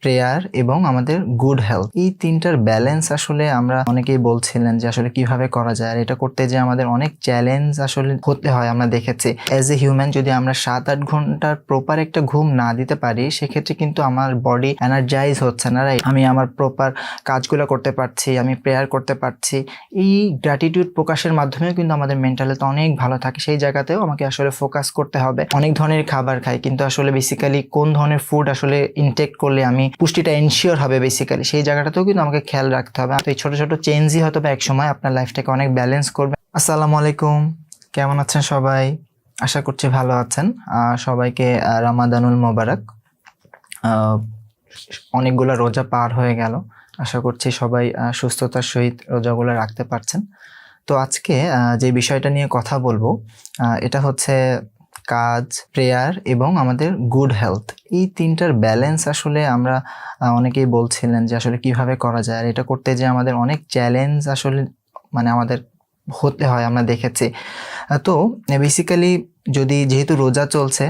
Prayer এবং আমাদের good health, এই তিনটার ব্যালেন্স আসলে আমরা অনেকেই বলছিলেন যে আসলে কিভাবে করা যায়। আর এটা করতে যে আমাদের অনেক চ্যালেঞ্জ আসলে হতে হয়। আমরা দেখেছি অ্যাজ এ হিউম্যান যদি আমরা 7-8 ঘন্টার প্রপার একটা ঘুম না দিতে পারি, সেক্ষেত্রে কিন্তু আমার বডি এনার্জাইজ হচ্ছে না, রাইট? আমি আমার প্রপার কাজগুলো করতে পারছি, আমি প্রেয়ার করতে পারছি। এই গ্র্যাটিটিউড প্রকাশের মাধ্যমেও কিন্তু আমাদের মেন্টাল হেলথ অনেক ভালো থাকে। সেই জায়গাতেও আমাকে আসলে ফোকাস করতে হবে। অনেক ধরনের খাবার খাই, কিন্তু আসলে বেসিক্যালি কোন ধরনের ফুড আসলে ইনটেক করলে আমি পুষ্টিটা এনশিওর হবে, বেসিক্যালি সেই জায়গাটাতেও কিন্তু আমাকে খেয়াল রাখতে হবে। তো এই ছোট ছোট চেঞ্জই হয়তো এক সময় আপনার লাইফটাকে অনেক ব্যালেন্স করবে। আসসালামু আলাইকুম, কেমন আছেন সবাই? আশা করছি ভালো আছেন। সবাইকে রমাদানুল মোবারক। অনেকগুলো রোজা পার হয়ে গেল, আশা করছি সবাই সুস্থতার সহিত রোজাগুলো রাখতে পারছেন। তো আজকে যে বিষয়টা নিয়ে কথা বলবো, এটা হচ্ছে কাজ, প্রেয়ার এবং আমাদের গুড হেলথ, এই তিনটার ব্যালেন্স আসলে আমরা অনেকেই বলছিলেন যে আসলে কিভাবে করা যায়। আর এটা করতে যে আমাদের অনেক চ্যালেঞ্জ আসলে আমাদের হতে হয়। আমরা দেখেছি। তো বেসিক্যালি যেহেতু রোজা চলছে,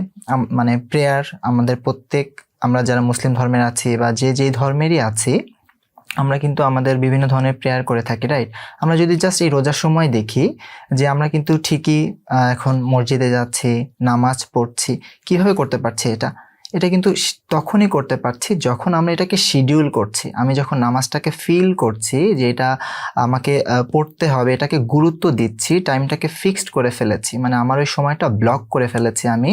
প্রেয়ার আমাদের আমরা যারা মুসলিম ধর্মের আছি বা যেই ধর্মেরই আছি, আমরা কিন্তু আমাদের বিভিন্ন ধরনের প্রেয়ার করে থাকি, রাইট? আমরা যদি জাস্ট এই রোজার সময় দেখি যে আমরা কিন্তু ঠিকই এখন মসজিদে যাচ্ছি, নামাজ পড়ছি। কিভাবে করতে পারছি এটা কিন্তু তখনই করতে পারছি যখন আমরা এটাকে শিডিউল করছি। আমি যখন নামাজটাকে ফিল করছি যে এটা আমাকে পড়তে হবে, এটাকে গুরুত্ব দিচ্ছি, টাইমটাকে ফিক্সড করে ফেলেছি, আমার ওই সময়টা ব্লক করে ফেলেছি আমি,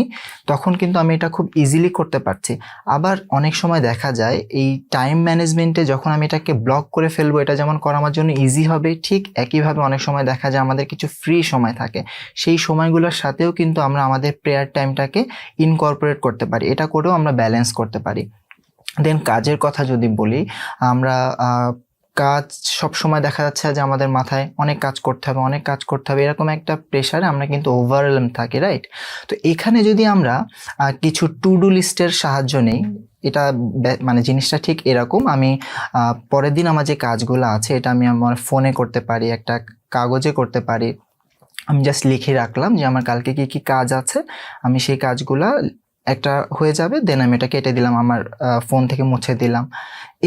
তখন কিন্তু আমি এটা খুব ইজিলি করতে পারছি। আবার অনেক সময় দেখা যায় এই টাইম ম্যানেজমেন্টে যখন আমি এটাকে ব্লক করে ফেলবো, এটা যেমন করা আমার জন্য ইজি হবে, ঠিক একইভাবে অনেক সময় দেখা যায় আমাদের কিছু ফ্রি সময় থাকে, সেই সময়গুলোর সাথেও কিন্তু আমরা আমাদের প্রেয়ার টাইমটাকে ইনকর্পোরেট করতে পারি। এটা করেও আমরা ব্যালেন্স করতে পারি। দেন কাজের কথা যদি বলি, আমরা কাজ সব সময় দেখা যাচ্ছে যে আমাদের মাথায় অনেক কাজ করতে হবে, এরকম একটা প্রেশারে আমরা কিন্তু ওভারওয়েলম থাকি, রাইট? তো এখানে যদি আমরা কিছু টু ডু লিস্টের সাহায্য নেই, এটা জিনিসটা ঠিক এরকম। আমি পরের দিন আমার যে কাজগুলো আছে এটা আমি আমার ফোনে করতে পারি, একটা কাগজে করতে পারি। আমি জাস্ট লিখে রাখলাম যে আমার কালকে কি কি কাজ আছে, আমি সেই কাজগুলা একটা হয়ে যাবে, দেন আমি এটা কেটে দিলাম, আমার ফোন থেকে মুছে দিলাম।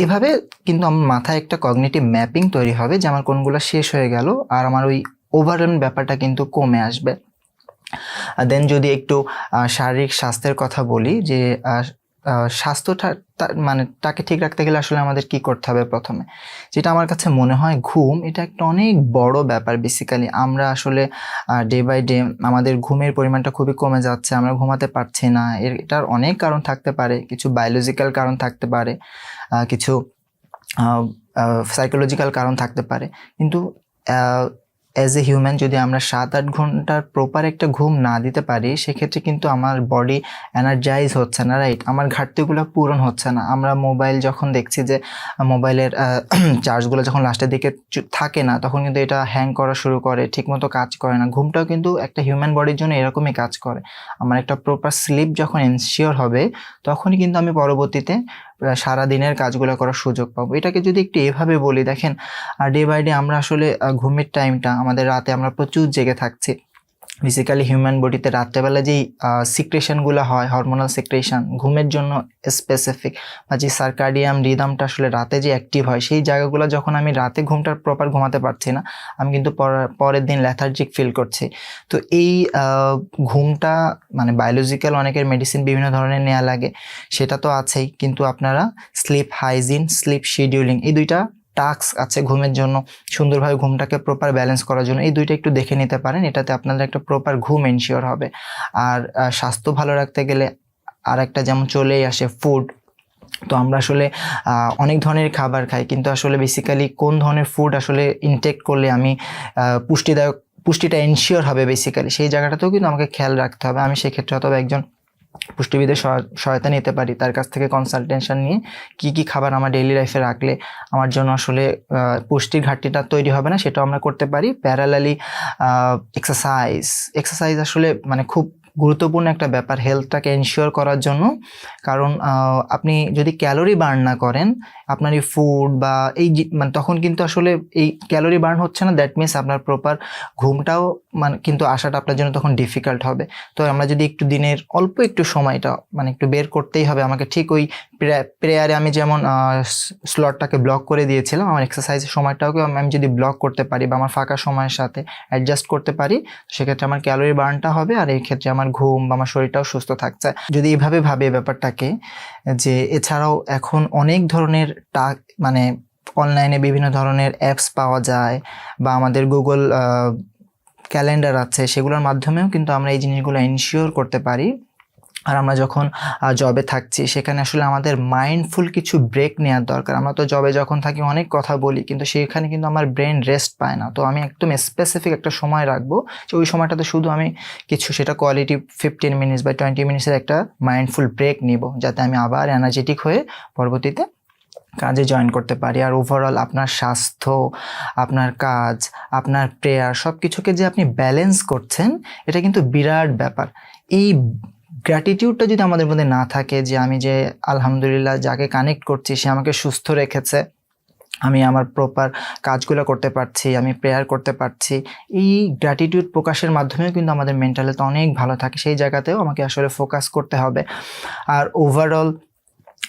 এভাবে কিন্তু আমার মাথায় একটা কগনিটিভ ম্যাপিং তৈরি হবে যে আমার কোনগুলো শেষ হয়ে গেল, আর আমার ওই ওভারঅল ব্যাপারটা কিন্তু কমে আসবে। দেন যদি একটু শারীরিক স্বাস্থ্যের কথা বলি, যে স্বাস্থ্যটা তাকে ঠিক রাখতে গেলে আসলে আমাদের কি করতে হবে প্রথমে, যেটা আমার কাছে মনে হয় ঘুম, এটা একটা অনেক বড় ব্যাপার। বেসিক্যালি আমরা আসলে ডে বাই ডে আমাদের ঘুমের পরিমাণটা খুবই কমে যাচ্ছে, আমরা ঘুমাতে পারছি না। এটার অনেক কারণ থাকতে পারে, কিছু বায়োলজিক্যাল কারণ থাকতে পারে, কিছু সাইকোলজিক্যাল কারণ থাকতে পারে। কিন্তু অ্যাজ এ হিউম্যান যদি আমরা 7-8 ঘন্টার প্রপার একটা ঘুম না দিতে পারি, সেক্ষেত্রে কিন্তু আমার বডি এনার্জাইজ হচ্ছে না, রাইট? আমার ঘাটতিগুলো পূরণ হচ্ছে না। আমরা মোবাইল যখন দেখছি যে মোবাইলের চার্জগুলো যখন লাস্টের দিকে থাকে না, তখন কিন্তু এটা হ্যাং করা শুরু করে, ঠিকমতো কাজ করে না। ঘুমটাও কিন্তু একটা হিউম্যান বডির জন্য এরকমই কাজ করে। আমার একটা প্রপার স্লিপ যখন এনশিওর হবে, তখনই কিন্তু আমি পরবর্তীতে সারাদিনের কাজগুলো করার সুযোগ পাবো। এটাকে যদি একটু এভাবে বলি, দেখেন ডে বাই ডে আমরা আসলে ঘুমের টাইমটা, আমাদের রাতে আমরা প্রচুর জেগে থাকছি। বেসিক্যালি হিউম্যান বডিতে রাত্রেবেলা যেই সিক্রেশনগুলো হয়, হরমোনাল সিক্রেশন, ঘুমের জন্য স্পেসিফিক, বা যে সার্কাডিয়াম রিদমটা আসলে রাতে যে অ্যাক্টিভ হয়, সেই জায়গাগুলো যখন আমি রাতে ঘুমটা প্রপার ঘুমাতে পারছি না, আমি কিন্তু পরের দিন লেথার্জিক ফিল করছি। তো এই ঘুমটা বায়োলজিক্যাল, অনেকের মেডিসিন বিভিন্ন ধরনের নেওয়া লাগে, সেটা তো আছেই, কিন্তু আপনারা স্লিপ হাইজিন, স্লিপ শিডিউলিং, এই দুইটা টাস্ক আছে ঘুমের জন্য। সুন্দরভাবে ঘুমটাকে প্রপার ব্যালেন্স করার জন্য এই দুইটা একটু দেখে নিতে পারেন, এটাতে আপনাদের একটা প্রপার ঘুম এনশিওর হবে। আর স্বাস্থ্য ভালো রাখতে গেলে আর একটা যেমন চলেই আসে ফুড। তো আমরা আসলে অনেক ধরনের খাবার খাই, কিন্তু আসলে বেসিক্যালি কোন ধরনের ফুড আসলে ইনটেক করলে আমি পুষ্টিটা এনশিওর হবে, বেসিক্যালি সেই জায়গাটাতেও কিন্তু আমাকে খেয়াল রাখতে হবে। আমি সেক্ষেত্রে হয়তো একজন পুষ্টিবিদের সহায়তা নিতে পারি, তার কাছ থেকে কনসালটেশন নিয়ে কি কি খাবার আমার ডেইলি লাইফে রাখলে আমার জন্য আসলে পুষ্টির ঘাটতিটা তৈরি হবে না, সেটাও আমরা করতে পারি। প্যারালালি এক্সারসাইজ আসলে খুব গুরুত্বপূর্ণ একটা ব্যাপার হেলথটাকে এনশিওর করার জন্য। কারণ আপনি যদি ক্যালোরি বার্ন না করেন আপনার এই ফুড বা এই তখন কিন্তু আসলে এই ক্যালোরি বার্ন হচ্ছে না, দ্যাট মিনস আপনার প্রপার ঘুমটাও কিন্তু আসাটা আপনার জন্য তখন ডিফিকাল্ট হবে। তো আমরা যদি একটু দিনের অল্প একটু সময়টা একটু বের করতেই হবে আমাকে, ঠিক ওই প্রেয়ারে আমি যেমন স্লটটাকে ব্লক করে দিয়েছিলাম, আমার এক্সারসাইজের সময়টাকে আমি যদি ব্লক করতে পারি বা আমার ফাঁকা সময়ের সাথে অ্যাডজাস্ট করতে পারি, সেক্ষেত্রে আমার ক্যালোরি বার্নটা হবে, আর এই ক্ষেত্রে আমার ঘুম বা আমার শরীরটাও সুস্থ থাকছে। যদি এইভাবে ভাবে ব্যাপারটাকে, যে এছাড়াও এখন অনেক ধরনের মানে অনলাইনে বিভিন্ন ধরনের অ্যাপস পাওয়া যায়, বা আমাদের গুগল ক্যালেন্ডার আছে, সেগুলোর মাধ্যমেও কিন্তু আমরা এই জিনিসগুলো এনশিওর করতে পারি। আর আমরা যখন জবে থাকছি সেখানে আসলে আমাদের মাইন্ডফুল কিছু ব্রেক নেওয়ার দরকার। আমরা তো জবে যখন থাকি অনেক কথা বলি, কিন্তু সেখানে কিন্তু আমার ব্রেন রেস্ট পায় না। তো আমি একদম স্পেসিফিক একটা সময় রাখবো, যে ওই সময়টাতে শুধু আমি কিছু, সেটা কোয়ালিটি 15 মিনিটস বা 20 মিনিটসের একটা মাইন্ডফুল ব্রেক নিব, যাতে আমি আবার এনার্জেটিক হয়ে পরবর্তীতে কাজে জয়েন করতে পারি। আর ওভারঅল আপনার স্বাস্থ্য, আপনার কাজ, আপনার প্রেয়ার, সব কিছুকে যে আপনি ব্যালেন্স করছেন, এটা কিন্তু বিরাট ব্যাপার। এই গ্র্যাটিটিউডটা যদি আমাদের মধ্যে না থাকে, যে আমি যে আলহামদুলিল্লাহ যাকে কানেক্ট করছি সে আমাকে সুস্থ রেখেছে, আমি আমার প্রপার কাজগুলো করতে পারছি, আমি প্রেয়ার করতে পারছি, এই গ্র্যাটিটিউড প্রকাশের মাধ্যমেও কিন্তু আমাদের মেন্টাল হেলথ অনেক ভালো থাকে। সেই জায়গাতেও আমাকে আসলে ফোকাস করতে হবে। আর ওভারঅল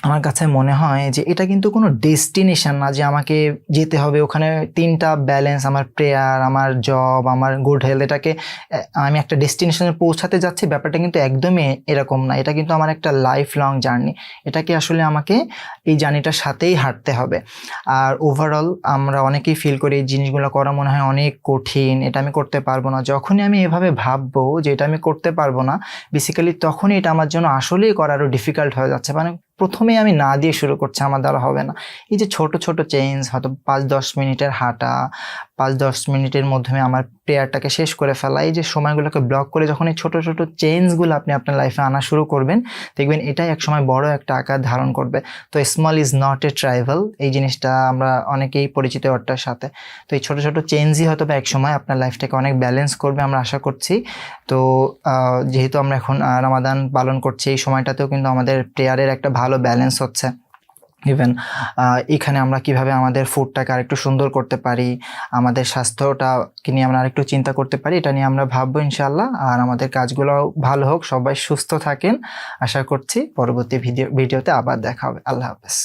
আমার কাছে মনে হয় যে এটা কিন্তু কোনো ডেস্টিনেশন না, যে আমাকে যেতে হবে ওখানে। 3টা ব্যালেন্স, আমার প্রেয়ার, আমার জব, আমার গুড হেলথ, এটাকে আমি একটা ডেস্টিনেশনে পৌঁছাতে যাচ্ছি, ব্যাপারটা কিন্তু একদমই এরকম না। এটা কিন্তু আমার একটা লাইফ লং জার্নি, এটাকে আসলে আমাকে এই জার্নিটার সাথেই হাঁটতে হবে। আর ওভারঅল আমরা অনেকেই ফিল করি এই জিনিসগুলো করা মনে হয় অনেক কঠিন, এটা আমি করতে পারবো না। যখনই আমি এভাবে ভাববো যে এটা আমি করতে পারবো না, বেসিক্যালি তখনই এটা আমার জন্য আসলেই করা আরও ডিফিকাল্ট হয়ে যাচ্ছে। মানে প্রথমেই আমি না দিয়ে শুরু করছি, আমার দ্বারা হবে না। এই যে ছোট ছোট চেঞ্জ, হয়তো 5-10 মিনিটের হাঁটা, 5-10 মিনিটের মাধ্যমে আমার প্রেয়ারটাকে শেষ করে ফেলা, এই যে সময়গুলোকে ব্লক করে যখন এই ছোট ছোট চেঞ্জগুলো আপনি আপনার লাইফে আনা শুরু করবেন, দেখবেন এটাই একসময় বড় একটা আকার ধারণ করবে। তো small is not a trivial, এই জিনিসটা আমরা অনেকেই পরিচিত ওটার সাথে। তো এই ছোট ছোট চেঞ্জই হয়তো বা একসময় আপনার লাইফটাকে অনেক ব্যালেন্স করবে, আমরা আশা করছি। তো যেহেতু আমরা এখন রমাদান পালন করছি, এই সময়টাতেও কিন্তু আমাদের প্রেয়ারের একটা ভালো ব্যালেন্স হচ্ছে। ইভেন এখানে আমরা কিভাবে আমাদের ফুডটাকে আরেকটু সুন্দর করতে পারি, আমাদের স্বাস্থ্যটাকে নিয়ে আমরা আরেকটু চিন্তা করতে পারি, এটা নিয়ে আমরা ভাববো ইনশাআল্লাহ। আর আমাদের কাজগুলো ভালো হোক, সবাই সুস্থ থাকেন, আশা করছি। পরবর্তী ভিডিওতে আবার দেখা হবে। আল্লাহ হাফেজ।